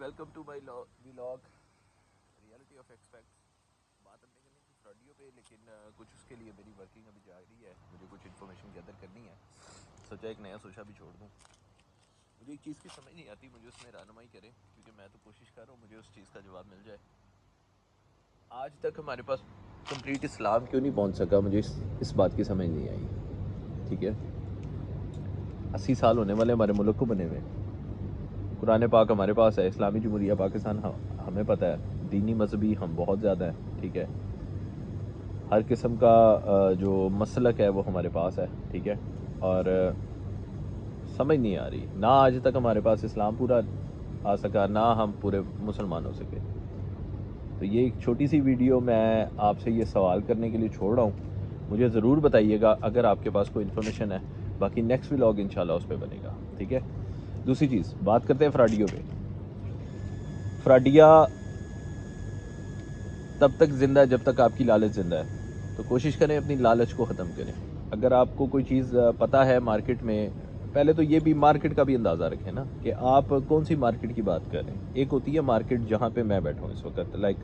Welcome to my vlog reality of expects. بات ہم نے کرنی تھی فراڈیو پہ، لیکن کچھ اس کے لیے میری ورکنگ ابھی جاری ہے. مجھے کچھ انفارمیشن گیدر کرنی ہے. سوچا ایک نیا سوچا بھی چھوڑ دوں. مجھے ایک چیز کی سمجھ نہیں آتی، مجھے اس میں رہنمائی کرے، کیونکہ میں تو کوشش کر رہا ہوں مجھے اس چیز کا جواب مل جائے. آج تک ہمارے پاس کمپلیٹ اسلام کیوں نہیں پہنچ سکا، مجھے اس بات کی سمجھ نہیں آئی. ٹھیک ہے، 80 سال ہونے والے ہمارے ملک کو بنے ہوئے. قرآن پاک ہمارے پاس ہے، اسلامی جمہوریہ پاکستان ہمیں پتہ ہے، دینی مذہبی ہم بہت زیادہ ہیں. ٹھیک ہے، ہر قسم کا جو مسلک ہے وہ ہمارے پاس ہے. ٹھیک ہے، اور سمجھ نہیں آ رہی، نہ آج تک ہمارے پاس اسلام پورا آ سکا، نہ ہم پورے مسلمان ہو سکے. تو یہ ایک چھوٹی سی ویڈیو میں آپ سے یہ سوال کرنے کے لیے چھوڑ رہا ہوں. مجھے ضرور بتائیے گا اگر آپ کے پاس کوئی انفارمیشن ہے. باقی نیکسٹ ولاگ انشاءاللہ اس پہ بنے گا. ٹھیک ہے، دوسری چیز بات کرتے ہیں فراڈیو پہ. فراڈیا تب تک زندہ ہے جب تک آپ کی لالچ زندہ ہے. تو کوشش کریں اپنی لالچ کو ختم کریں. اگر آپ کو کوئی چیز پتہ ہے مارکیٹ میں، پہلے تو یہ بھی مارکیٹ کا بھی اندازہ رکھیں نا کہ آپ کون سی مارکیٹ کی بات کر رہے ہیں. ایک ہوتی ہے مارکیٹ جہاں پہ میں بیٹھا ہوں اس وقت، لائک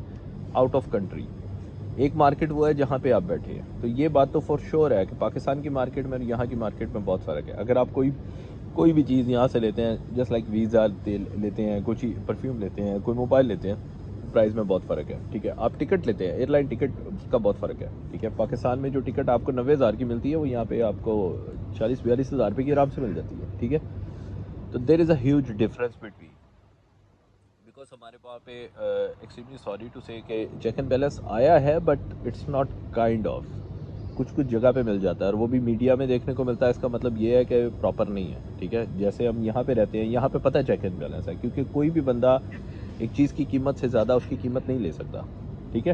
آؤٹ آف کنٹری. ایک مارکیٹ وہ ہے جہاں پہ آپ بیٹھے ہیں. تو یہ بات تو فور شور ہے کہ پاکستان کی مارکیٹ میں اور یہاں کی مارکیٹ میں بہت فرق ہے. اگر آپ کوئی بھی چیز یہاں سے لیتے ہیں، جسٹ لائک ویزا لیتے ہیں، کچھ پرفیوم لیتے ہیں، کوئی موبائل لیتے ہیں، پرائز میں بہت فرق ہے. ٹھیک ہے، آپ ٹکٹ لیتے ہیں، ایئر لائن ٹکٹ کا بہت فرق ہے. ٹھیک ہے، پاکستان میں جو ٹکٹ آپ کو 90,000 کی ملتی ہے وہ یہاں پہ آپ کو 40-42 ہزار روپے کی آرام سے مل جاتی ہے. ٹھیک ہے، تو there is a huge difference between, because ہمارے وہاں پہ ایکسٹریملی سوری ٹو سے کہ چیک اینڈ بیلنس آیا ہے، but it's not kind of. کچھ جگہ پہ مل جاتا ہے، اور وہ بھی میڈیا میں دیکھنے کو ملتا ہے. اس کا مطلب یہ ہے کہ پراپر نہیں ہے. ٹھیک ہے، جیسے ہم یہاں پہ رہتے ہیں، یہاں پہ پتہ ہے چیک اینڈ بیلنس ہے، کیونکہ کوئی بھی بندہ ایک چیز کی قیمت سے زیادہ اس کی قیمت نہیں لے سکتا. ٹھیک ہے،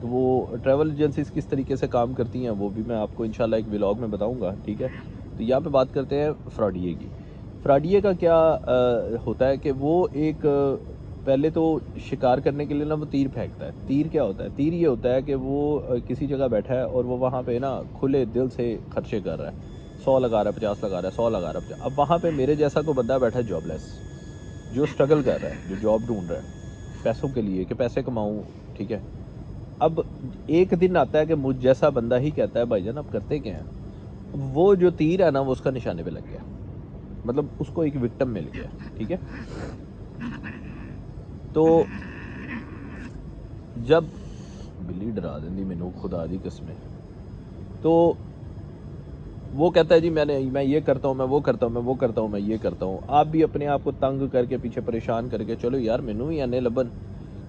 تو وہ ٹریول ایجنسیز کس طریقے سے کام کرتی ہیں وہ بھی میں آپ کو انشاءاللہ ایک ولاگ میں بتاؤں گا. ٹھیک ہے، تو یہاں پہ بات کرتے ہیں فراڈیے کی. فراڈیے کا کیا ہوتا ہے کہ وہ ایک پہلے تو شکار کرنے کے لیے نا وہ تیر پھینکتا ہے. تیر کیا ہوتا ہے؟ تیر یہ ہوتا ہے کہ وہ کسی جگہ بیٹھا ہے اور وہ وہاں پہ نا کھلے دل سے خرچے کر رہا ہے، 100 لگا رہا ہے، 50 لگا رہا ہے، 100 لگا رہا ہے. اب وہاں پہ میرے جیسا کوئی بندہ بیٹھا ہے جاب لیس، جو اسٹرگل کر رہا ہے، جو جاب ڈھونڈ رہا ہے پیسوں کے لیے کہ پیسے کماؤں. ٹھیک ہے، اب ایک دن آتا ہے کہ مجھ جیسا بندہ ہی کہتا ہے بھائی جان اب کرتے کیا ہیں. وہ جو تیر ہے نا وہ اس کا نشانے پہ لگ گیا، مطلب اس کو ایک وکٹم مل گیا. ٹھیک ہے، تو جب بلی ڈرا دیں مینو خدا دی قسمیں، تو وہ کہتا ہے جی میں یہ کرتا ہوں، میں وہ کرتا ہوں، میں وہ کرتا ہوں، میں یہ کرتا ہوں. آپ بھی اپنے آپ کو تنگ کر کے پیچھے پریشان کر کے چلو یار مینو ہی آنے لبن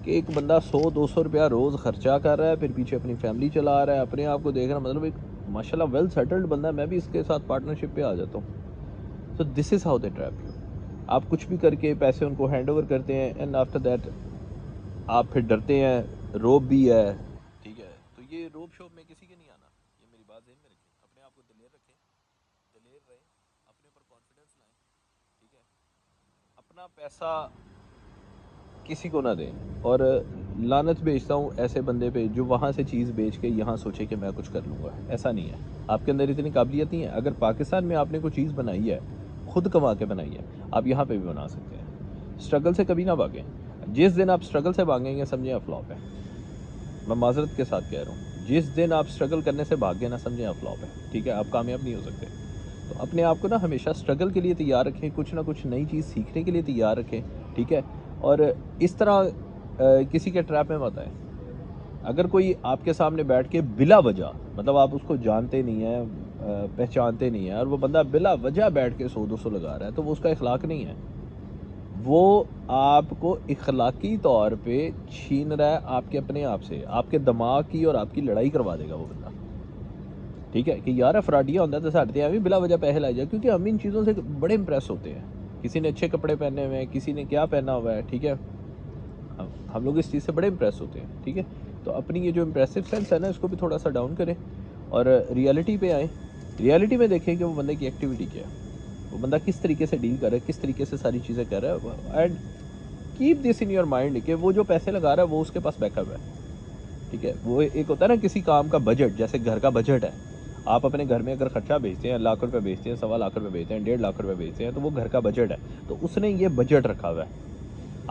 کہ ایک بندہ 100-200 روپیہ روز خرچہ کر رہا ہے، پھر پیچھے اپنی فیملی چلا رہا ہے، اپنے آپ کو دیکھ رہا ہے، مطلب ایک ماشاءاللہ ویل سیٹلڈ بندہ ہے، میں بھی اس کے ساتھ پارٹنرشپ پہ آ جاتا ہوں. So this is how they trap you. آپ کچھ بھی کر کے پیسے ان کو ہینڈ اوور کرتے ہیں، اینڈ آفٹر دیٹ آپ پھر ڈرتے ہیں، روب بھی ہے. ٹھیک ہے، تو یہ روب شوب میں کسی کے نہیں آنا. یہ میری بات ذہن میں رکھیں، اپنے آپ کو دلیر رکھیں، دلیر رہیں، اپنے اوپر کانفیڈنس لائیں. ٹھیک ہے، اپنا پیسہ کسی کو نہ دیں. اور لعنت بھیجتا ہوں ایسے بندے پہ جو وہاں سے چیز بیچ کے یہاں سوچے کہ میں کچھ کر لوں گا. ایسا نہیں ہے، آپ کے اندر اتنی قابلیت نہیں ہے. اگر پاکستان میں آپ نے کوئی چیز بنائی ہے، خود کما کے بنائی ہے، آپ یہاں پہ بھی بنا سکتے ہیں. اسٹرگل سے کبھی نہ بھاگیں. جس دن آپ اسٹرگل سے بھاگیں گے سمجھیں آپ فلاپ ہے. میں معذرت کے ساتھ کہہ رہا ہوں، جس دن آپ اسٹرگل کرنے سے بھاگیں نہ سمجھیں آپ فلاپ ہے. ٹھیک ہے، آپ کامیاب نہیں ہو سکتے. تو اپنے آپ کو نا ہمیشہ اسٹرگل کے لیے تیار رکھیں، کچھ نہ کچھ نئی چیز سیکھنے کے لیے تیار رکھیں. ٹھیک ہے، اور اس طرح کسی کے ٹریپ میں مت آئیں. اگر کوئی آپ کے سامنے بیٹھ کے بلا وجہ، مطلب آپ اس کو جانتے نہیں ہیں، پہچانتے نہیں ہیں، اور وہ بندہ بلا وجہ بیٹھ کے 100-200 لگا رہا ہے، تو وہ اس کا اخلاق نہیں ہے. وہ آپ کو اخلاقی طور پہ چھین رہا ہے آپ کے اپنے آپ سے. آپ کے دماغ کی اور آپ کی لڑائی کروا دے گا وہ بندہ. ٹھیک ہے، کہ یار فراڈیا ہوتا ہے تو ساڑھتے ہیں بلا وجہ پیسے لائے جائے، کیونکہ ہم ان چیزوں سے بڑے امپریس ہوتے ہیں. کسی نے اچھے کپڑے پہنے ہوئے ہیں، کسی نے کیا پہنا ہوا ہے. ٹھیک ہے، ہم لوگ اس چیز سے بڑے امپریس ہوتے ہیں. ٹھیک ہے، تو اپنی یہ جو امپریسو سینس ہے نا اس کو بھی تھوڑا سا ڈاؤن کریں اور ریئلٹی پہ آئیں. ریئلٹی میں دیکھیں کہ وہ بندے کی ایکٹیویٹی کیا ہے، وہ بندہ کس طریقے سے ڈیل کر رہا ہے، کس طریقے سے ساری چیزیں کر رہا ہے. And keep this in your mind کہ وہ جو پیسے لگا رہا ہے وہ اس کے پاس بیک اپ ہے. ٹھیک ہے، وہ ایک ہوتا ہے نا کسی کام کا بجٹ، جیسے گھر کا بجٹ ہے. آپ اپنے گھر میں اگر خرچہ بیچتے ہیں، لاکھ روپے بیچتے ہیں، 1.25 لاکھ روپے بیچتے ہیں، 1.5 لاکھ روپے بیچتے ہیں، تو وہ گھر کا بجٹ ہے. تو اس نے یہ بجٹ رکھا ہوا ہے.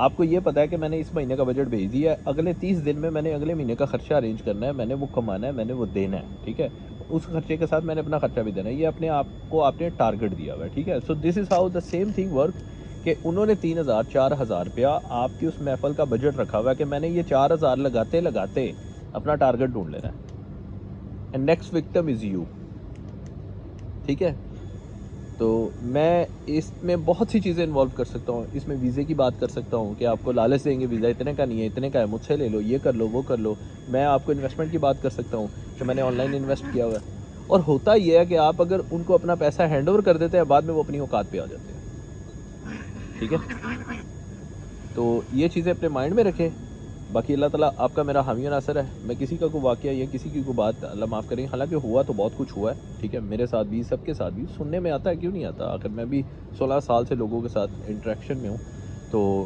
آپ کو یہ پتا ہے کہ میں نے اس مہینے کا بجٹ بھیج دیا ہے, اگلے 30 دن میں نے اگلے مہینے کا خرچہ ارینج کرنا ہے, میں نے وہ کمانا ہے, میں نے وہ دینا ہے, ٹھیک ہے, اس خرچے کے ساتھ میں نے اپنا خرچہ بھی دینا ہے, یہ اپنے آپ کو آپ نے ٹارگٹ دیا ہوا ہے, ٹھیک ہے. So this is how the same thing work, کہ انہوں نے 3,000 4,000 روپیہ آپ کی اس محفل کا بجٹ رکھا ہوا ہے کہ میں نے یہ 4,000 لگاتے لگاتے اپنا ٹارگٹ ڈھونڈ لینا ہے, and next victim is you, ٹھیک ہے. تو میں اس میں بہت سی چیزیں انوالو کر سکتا ہوں, اس میں ویزے کی بات کر سکتا ہوں کہ آپ کو لالچ دیں گے ویزا اتنے کا نہیں ہے, اتنے کا ہے, مجھ سے لے لو, یہ کر لو, وہ کر لو. میں آپ کو انویسٹمنٹ کی بات کر سکتا ہوں کہ میں نے آن لائن انویسٹ کیا ہوا ہے, اور ہوتا یہ ہے کہ آپ اگر ان کو اپنا پیسہ ہینڈ اوور کر دیتے ہیں, بعد میں وہ اپنی اوقات پہ آ جاتے ہیں, ٹھیک ہے. تو یہ چیزیں اپنے مائنڈ میں رکھیں. باقی اللہ تعالیٰ آپ کا میرا حامی و ناصر ہے. میں کسی کا کوئی واقعہ یا کسی کی کوئی بات اللہ معاف کریں, حالانکہ ہوا تو بہت کچھ ہوا ہے, ٹھیک ہے, میرے ساتھ بھی, سب کے ساتھ بھی, سننے میں آتا ہے, کیوں نہیں آتا, آخر میں بھی 16 سال سے لوگوں کے ساتھ انٹریکشن میں ہوں. تو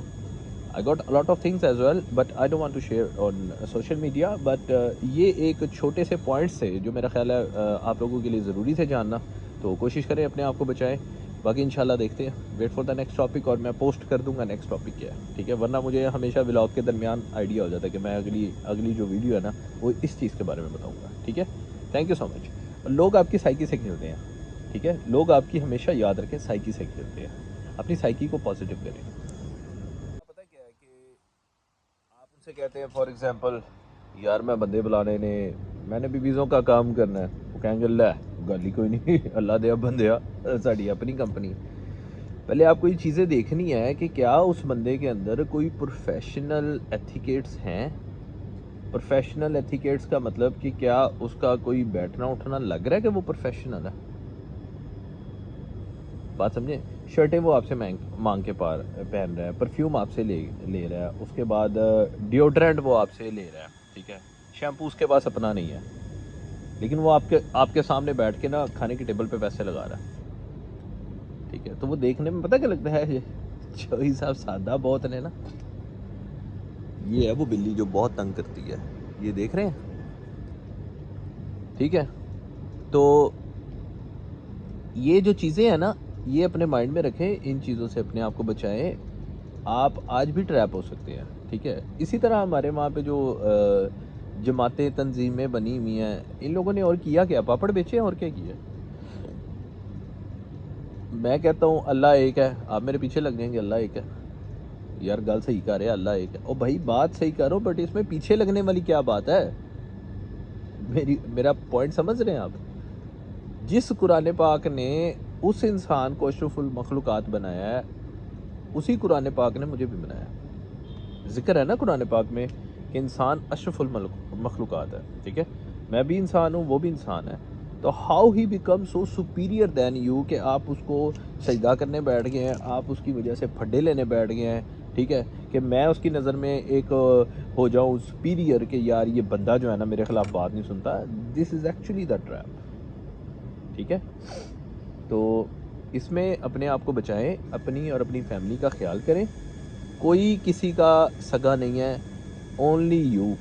I got lot of things as well, but I don't want to share on social media. But یہ ایک چھوٹے سے پوائنٹس تھے جو میرا خیال ہے آپ لوگوں کے لیے ضروری تھے جاننا. تو کوشش کریں اپنے آپ کو بچائیں. باقی انشاءاللہ دیکھتے ہیں, wait for the next topic, اور میں پوسٹ کر دوں گا نیکسٹ ٹاپک کیا ہے, ٹھیک ہے. ورنہ مجھے ہمیشہ ولاگ کے درمیان آئیڈیا ہو جاتا ہے کہ میں اگلی جو ویڈیو ہے نا وہ اس چیز کے بارے میں بتاؤں گا, ٹھیک ہے. تھینک یو سو مچ. لوگ آپ کی سائیکی سے کھیلتے ہیں, ٹھیک ہے, لوگ آپ کی ہمیشہ یاد رکھیں سائیکی سے کھیلتے ہیں, اپنی سائیکی کو پازیٹیو کریں. پتہ کیا ہے کہ آپ ان سے کہتے ہیں فار ایگزامپل, یار میں بندے بلانے نے, میں نے بھی ویزوں کا کام کرنا ہے, وہ کہیں گے اللہ گل ہی کوئی نہیں, اللہ دیا بندیا ساڑی اپنی کمپنی. پہلے آپ کو یہ چیزیں دیکھنی ہے کہ کیا اس بندے کے اندر کوئی پروفیشنل ایتھیکیٹس ہیں. پروفیشنل ایتھیکیٹس کا مطلب کہ کیا اس کا کوئی بیٹھنا اٹھنا لگ رہا ہے کہ وہ پروفیشنل ہے. بات سمجھیں, شرٹیں وہ آپ سے مانگ کے پہن رہا ہے, پرفیوم آپ سے لے رہا ہے, اس کے بعد ڈیوڈرنٹ وہ آپ سے لے رہا ہے, ٹھیک ہے, شیمپو اس کے پاس اپنا نہیں ہے, لیکن وہ آپ کے سامنے بیٹھ کے نا کھانے کی ٹیبل پہ پیسے لگا رہا ہے, ٹھیک ہے. تو وہ دیکھنے میں پتہ کیا لگتا ہے, چوہی صاحب سادہ بہت نے نا, یہ ہے وہ بلی جو بہت تنگ کرتی ہے, یہ دیکھ رہے ہیں, ٹھیک ہے. تو یہ جو چیزیں ہیں نا, یہ اپنے مائنڈ میں رکھیں, ان چیزوں سے اپنے آپ کو بچائیں. آپ آج بھی ٹریپ ہو سکتے ہیں, ٹھیک ہے. اسی طرح ہمارے وہاں پہ جو جماعتیں تنظیمیں بنی ہوئی ہیں, ان لوگوں نے اور کیا کیا, پاپڑ بیچے ہیں اور کیا کیا. میں کہتا ہوں اللہ ایک ہے, آپ میرے پیچھے لگ جائیں گے, اللہ ایک ہے, یار گل صحیح کر رہے, اللہ ایک ہے. او بھائی بات صحیح کرو, بٹ اس میں پیچھے لگنے والی کیا بات ہے, میرا پوائنٹ سمجھ رہے ہیں آپ. جس قرآن پاک نے اس انسان کو اشرف المخلوقات بنایا ہے, اسی قرآن پاک نے مجھے بھی بنایا. ذکر ہے نا قرآن پاک میں کہ انسان اشرف المخلوقات ہے, ٹھیک ہے. میں بھی انسان ہوں, وہ بھی انسان ہے. تو how he become so superior than you کہ آپ اس کو سجدہ کرنے بیٹھ گئے ہیں, آپ اس کی وجہ سے پھڈے لینے بیٹھ گئے ہیں, ٹھیک ہے, کہ میں اس کی نظر میں ایک ہو جاؤں سپیریئر کہ یار یہ بندہ جو ہے نا میرے خلاف بات نہیں سنتا. دس از ایکچولی دا ٹریپ, ٹھیک ہے. تو اس میں اپنے آپ کو بچائیں, اپنی اور اپنی فیملی کا خیال کریں. کوئی کسی کا سگا نہیں ہے, اونلی یو.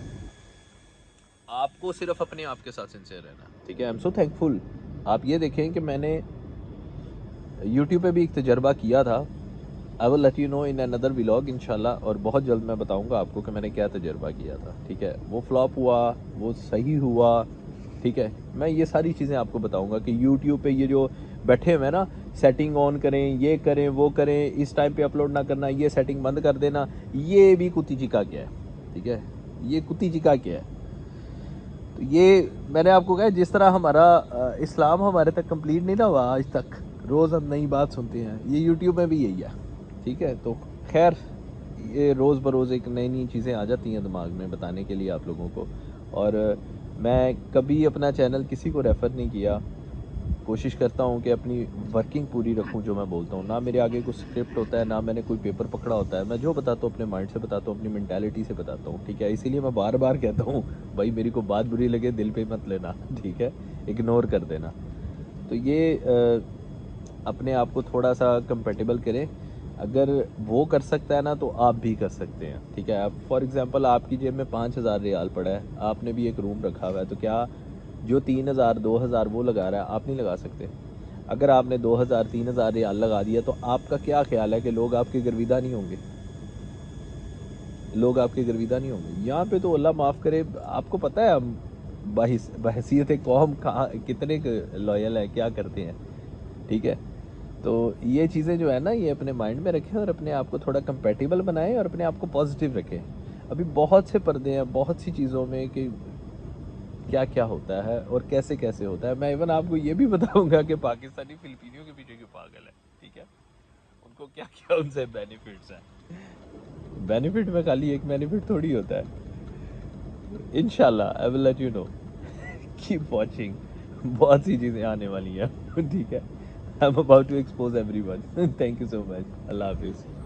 آپ کو صرف اپنے آپ کے ساتھ سنسیئر رہنا, ٹھیک ہے. آئی ایم سو تھینک فل. آپ یہ دیکھیں کہ میں نے یوٹیوب پہ بھی ایک تجربہ کیا تھا. I will let you know in اندر ولاگ انشاءاللہ, اور بہت جلد میں بتاؤں گا آپ کو کہ میں نے کیا تجربہ کیا تھا, ٹھیک ہے. وہ فلاپ ہوا, وہ صحیح ہوا, ٹھیک ہے. میں یہ ساری چیزیں آپ کو بتاؤں گا کہ یوٹیوب پہ یہ جو بیٹھے ہوئے نا, سیٹنگ آن کریں, یہ کریں, وہ کریں, اس ٹائم پہ اپلوڈ نہ کرنا, یہ سیٹنگ بند کر دینا, یہ بھی کتی چکا کیا ہے, ٹھیک ہے. یہ کتی چکا کیا ہے. تو یہ میں نے آپ کو کہا جس طرح ہمارا اسلام ہمارے تک کمپلیٹ نہیں نہ ہوا آج تک, روز ہم نئی بات سنتے ہیں, یہ یوٹیوب میں بھی یہی ہے, ٹھیک ہے. تو خیر یہ روز بروز ایک نئی نئی چیزیں آ جاتی ہیں دماغ میں بتانے کے لیے آپ لوگوں کو. اور میں کبھی اپنا چینل کسی کو ریفر نہیں کیا. کوشش کرتا ہوں کہ اپنی ورکنگ پوری رکھوں جو میں بولتا ہوں. نہ میرے آگے کوئی اسکرپٹ ہوتا ہے, نہ میں نے کوئی پیپر پکڑا ہوتا ہے. میں جو بتاتا ہوں اپنے مائنڈ سے بتاتا ہوں, اپنی مینٹیلٹی سے بتاتا ہوں, ٹھیک ہے. اسی لیے میں بار بار کہتا ہوں بھائی میری کو بات بری لگے دل پہ مت لینا, ٹھیک ہے, اگنور کر دینا. تو یہ اپنے آپ کو تھوڑا سا کمپیٹیبل کریں. اگر وہ کر سکتا ہے نا تو آپ بھی کر سکتے ہیں, ٹھیک ہے. آپ فار ایگزامپل آپ کی جیب میں 5,000 ریال پڑا ہے, آپ نے بھی ایک روم رکھا ہوا ہے, تو کیا جو 3,000 2,000 وہ لگا رہا ہے آپ نہیں لگا سکتے؟ اگر آپ نے 2,000 3,000 ریال لگا دیا تو آپ کا کیا خیال ہے کہ لوگ آپ کے گرویدہ نہیں ہوں گے؟ لوگ آپ کے گرویدہ نہیں ہوں گے. یہاں پہ تو اللہ معاف کرے, آپ کو پتہ ہے ہم بحیثیت قوم کہاں کتنے لویل ہیں, کیا کرتے ہیں, ٹھیک ہے. تو یہ چیزیں جو ہے نا, یہ اپنے مائنڈ میں رکھیں اور اپنے آپ کو تھوڑا کمپیٹیبل بنائیں اور اپنے آپ کو پازیٹیو رکھیں. ابھی بہت سے پردے ہیں بہت سی چیزوں میں کہ کیا کیا ہوتا ہے اور کیسے کیسے ہوتا ہے. میں ایون آپ کو یہ بھی بتاؤں گا کہ پاکستانی فلپینیوں کے پیچھے کیوں پاگل ہے, ٹھیک ہے. ان کو کیا کیا ان سے بینیفٹس ہیں. بینیفٹ میں خالی ایک بینیفٹ تھوڑی ہوتا ہے. انشاءاللہ I will let you know. Keep watching. بہت سی چیزیں آنے والی ہیں, ٹھیک ہے. I'm about to expose everyone. Thank you so much. اللہ حافظ.